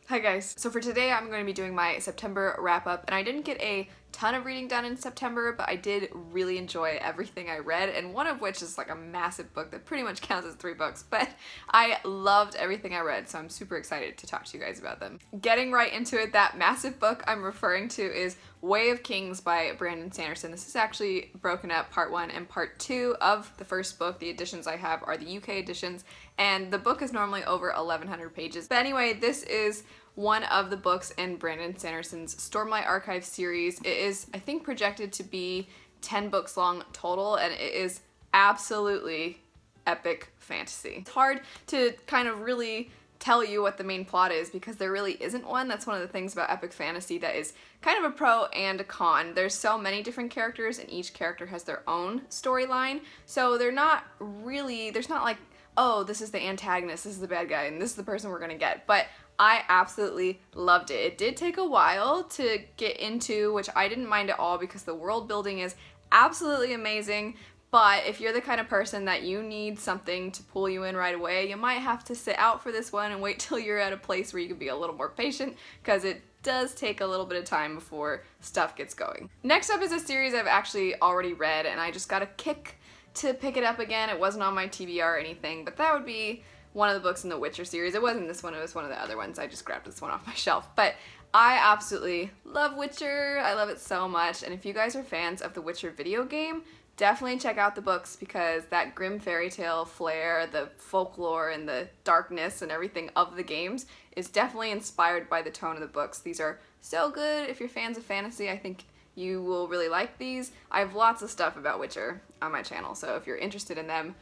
Hi guys. So for today I'm going to be doing my September wrap up, and I didn't get a ton of reading done in September, but I did really enjoy everything I read, and one of which is like a massive book that pretty much counts as 3 books, but I loved everything I read, so I'm super excited to talk to you guys about them. Getting right into it, that massive book I'm referring to is Way of Kings by Brandon Sanderson. This is actually broken up part 1 and part 2 of the first book. The editions I have are the UK editions, and the book is normally over 1,100 pages. But anyway, this is one of the books in Brandon Sanderson's Stormlight Archive series. It is, I think, projected to be 10 books long total, and it is absolutely epic fantasy. It's hard to kind of really tell you what the main plot is because there really isn't one. That's one of the things about epic fantasy that is kind of a pro and a con. There's so many different characters and each character has their own storyline, so they're not really, there's not like, oh, this is the antagonist, this is the bad guy, and this is the person we're gonna get. But I absolutely loved it. It did take a while to get into, which I didn't mind at all because the world building is absolutely amazing. But if you're the kind of person that you need something to pull you in right away, you might have to sit out for this one and wait till you're at a place where you can be a little more patient, because it does take a little bit of time before stuff gets going. Next up is a series I've actually already read, and I just got a kick to pick it up again. It wasn't on my TBR or anything, but that would be one of the books in the Witcher series. It wasn't this one, it was one of the other ones. I just grabbed this one off my shelf. But I absolutely love Witcher. I love it so much. And if you guys are fans of the Witcher video game, definitely check out the books, because that grim fairy tale flair, the folklore and the darkness and everything of the games is definitely inspired by the tone of the books. These are so good. If you're fans of fantasy, I think you will really like these. I have lots of stuff about Witcher on my channel, so if you're interested in them,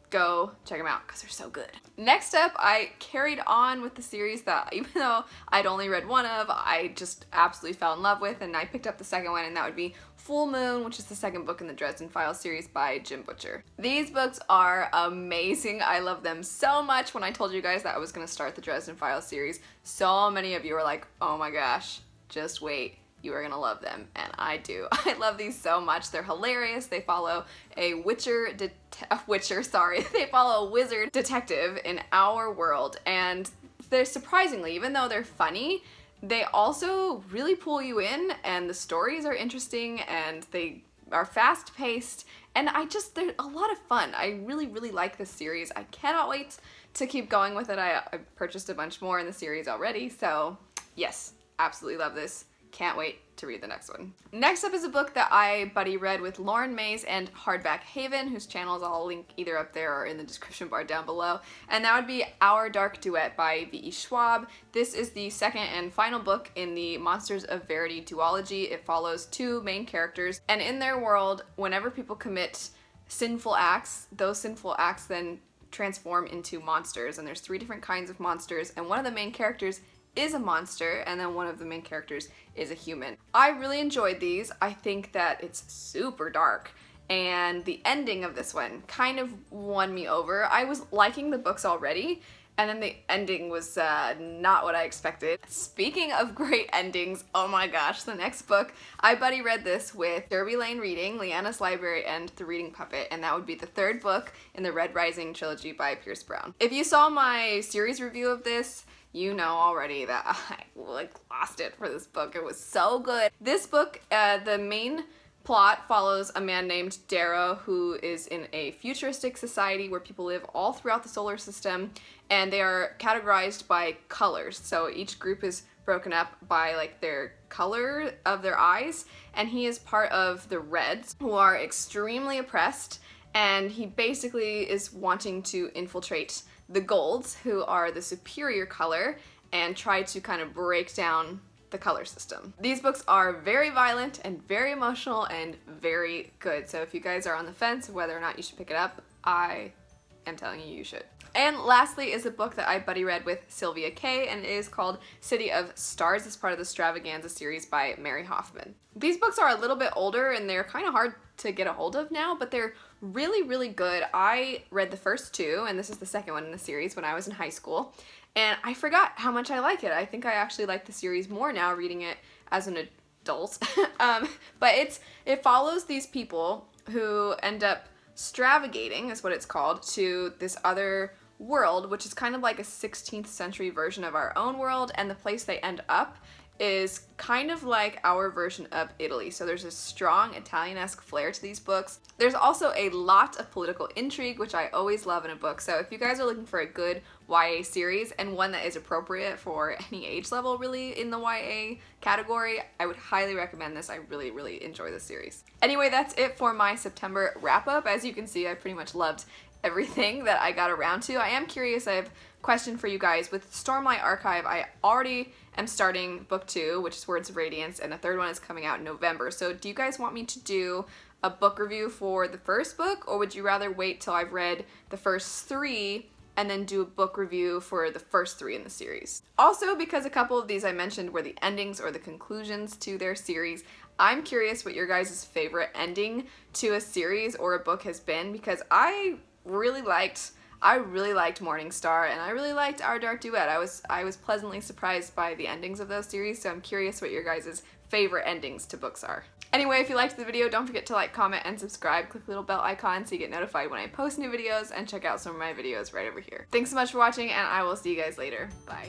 go check them out because they're so good. Next up, I carried on with the series that, even though I'd only read one of, I just absolutely fell in love with, and I picked up the second one, and that would be Full Moon, which is the second book in the Dresden Files series by Jim Butcher. These books are amazing. I love them so much. When I told you guys that I was going to start the Dresden Files series, so many of you were like, oh my gosh, just wait. You are gonna love them, and I do. I love these so much. They're hilarious. They follow a they follow a wizard detective in our world, and they're surprisingly, even though they're funny, they also really pull you in, and the stories are interesting, and they are fast-paced, and they're a lot of fun. I really, really like this series. I cannot wait to keep going with it. I purchased a bunch more in the series already, so yes, absolutely love this. Can't wait to read the next one. Next up is a book that I buddy read with Lauren Mays and Hardback Haven, whose channels I'll link either up there or in the description bar down below, and that would be Our Dark Duet by V.E. Schwab. This is the second and final book in the Monsters of Verity duology. It follows 2 main characters, and in their world, whenever people commit sinful acts, those sinful acts then transform into monsters, and there's 3 different kinds of monsters, and one of the main characters is a monster, and then one of the main characters is a human. I really enjoyed these. I think that it's super dark, and the ending of this one kind of won me over. I was liking the books already, and then the ending was not what I expected. Speaking of great endings, oh my gosh, the next book, I buddy read this with Derby Lane Reading, Leanna's Library, and The Reading Puppet, and that would be the 3rd book in the Red Rising trilogy by Pierce Brown. If you saw my series review of this, you know already that I lost it for this book. It was so good. This book, the main plot follows a man named Darrow who is in a futuristic society where people live all throughout the solar system, and they are categorized by colors. So each group is broken up by like their color of their eyes, and he is part of the Reds, who are extremely oppressed, and he basically is wanting to infiltrate the Golds, who are the superior color, and try to kind of break down the color system. These books are very violent and very emotional and very good, so if you guys are on the fence of whether or not you should pick it up, I am telling you you should. And lastly is a book that I buddy read with Sylvia Kay, and it is called City of Stars. It's part of the Stravaganza series by Mary Hoffman. These books are a little bit older and they're kind of hard to get a hold of now, but they're really, really good. I read the first 2, and this is the second one in the series, when I was in high school, and I forgot how much I like it. I think I actually like the series more now reading it as an adult. But it follows these people who end up stravagating, is what it's called, to this other world, which is kind of like a 16th century version of our own world, and the place they end up is kind of like our version of Italy. So there's a strong Italian-esque flair to these books. There's also a lot of political intrigue, which I always love in a book. So if you guys are looking for a good YA series and one that is appropriate for any age level really in the YA category, I would highly recommend this. I really, really enjoy this series. Anyway, that's it for my September wrap-up. As you can see, I pretty much loved everything that I got around to. I am curious, I have a question for you guys. With Stormlight Archive, I already am starting book 2, which is Words of Radiance, and the third one is coming out in November. So do you guys want me to do a book review for the first book, or would you rather wait till I've read the first 3 and then do a book review for the first 3 in the series? Also, because a couple of these I mentioned were the endings or the conclusions to their series, I'm curious what your guys' favorite ending to a series or a book has been, because I really liked Morningstar, and I really liked Our Dark Duet. I was pleasantly surprised by the endings of those series, so I'm curious what your guys' favorite endings to books are. Anyway, if you liked the video, don't forget to like, comment, and subscribe. Click the little bell icon so you get notified when I post new videos, and check out some of my videos right over here. Thanks so much for watching, and I will see you guys later. Bye.